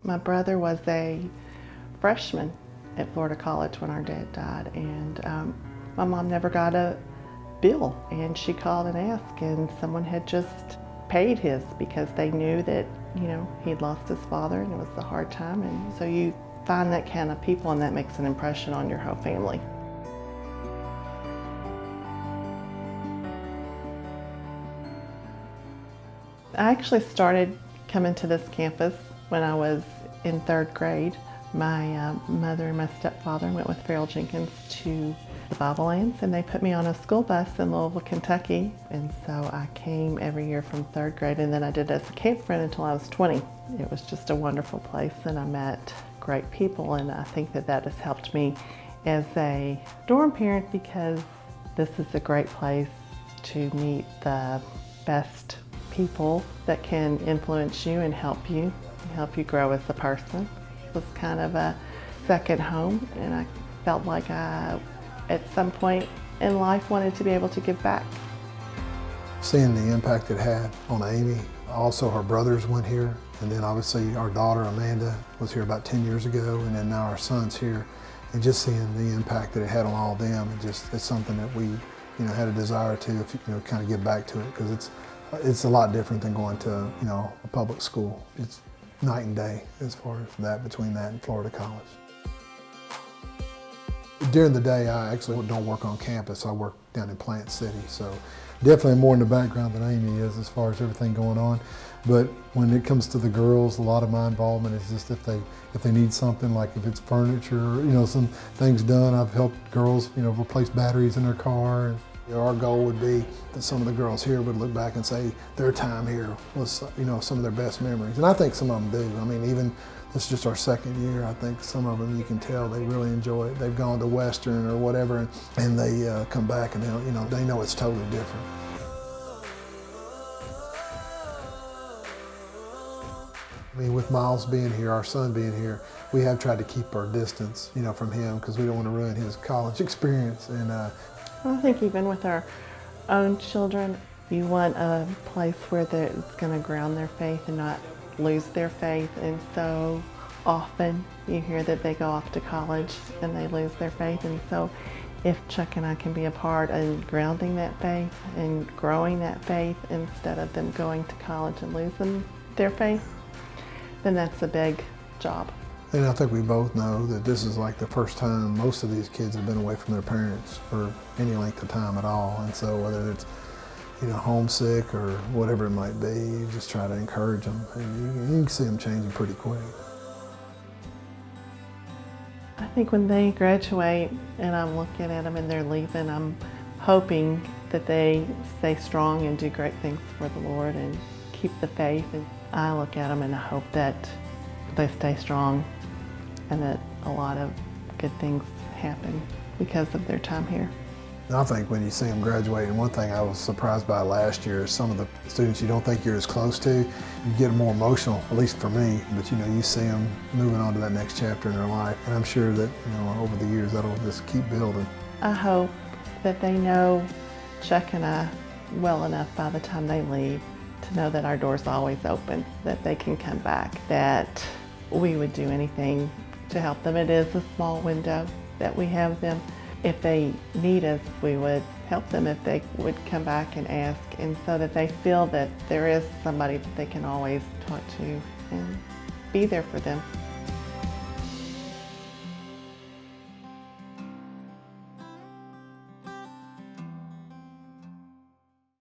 My brother was a freshman at Florida College when our dad died, and my mom never got a bill, and she called and asked, and someone had just paid his because they knew that, he'd lost his father and it was a hard time, and so you find that kind of people and that makes an impression on your whole family. I actually started coming to this campus when I was in 3rd grade. My mother and my stepfather went with Farrell Jenkins to the Bible Lands, and they put me on a school bus in Louisville, Kentucky. And so I came every year from 3rd grade, and then I did it as a camp friend until I was 20. It was just a wonderful place, and I met great people, and I think that that has helped me as a dorm parent because this is a great place to meet the best people that can influence you and help you grow as a person. It was kind of a second home, and I felt like I, at some point in life, wanted to be able to give back. Seeing the impact it had on Amy, also her brothers went here, and then obviously our daughter Amanda was here about 10 years ago, and then now our son's here, and just seeing the impact that it had on all of them, it's something that we had a desire to kind of give back to it, because it's a lot different than going to a public school. It's night and day as far as that, between that and Florida College. During the day, I actually don't work on campus. I work down in Plant City, so definitely more in the background than Amy is as far as everything going on. But when it comes to the girls, a lot of my involvement is just if they need something, like if it's furniture, some things done. I've helped girls, replace batteries in their car. Our goal would be that some of the girls here would look back and say their time here was, some of their best memories. And I think some of them do. I mean, even this is just our 2nd year. I think some of them, you can tell they really enjoy it. They've gone to Western or whatever, and they come back and they know it's totally different. I mean, with Miles being here, our son being here, we have tried to keep our distance, from him, because we don't want to ruin his college experience. And I think even with our own children, you want a place where it's going to ground their faith and not lose their faith. And so often you hear that they go off to college and they lose their faith. And so if Chuck and I can be a part in grounding that faith and growing that faith instead of them going to college and losing their faith, then that's a big job. And I think we both know that this is like the first time most of these kids have been away from their parents for any length of time at all. And so whether it's, homesick or whatever it might be, you just try to encourage them. And you can see them changing pretty quick. I think when they graduate and I'm looking at them and they're leaving, I'm hoping that they stay strong and do great things for the Lord and keep the faith. And I look at them and I hope that they stay strong and that a lot of good things happen because of their time here. I think when you see them graduate, and one thing I was surprised by last year is some of the students you don't think you're as close to, you get more emotional, at least for me, but you see them moving on to that next chapter in their life. And I'm sure that over the years that'll just keep building. I hope that they know Chuck and I well enough by the time they leave to know that our door's always open, that they can come back, that we would do anything to help them. It is a small window that we have them. If they need us, we would help them if they would come back and ask, and so that they feel that there is somebody that they can always talk to and be there for them.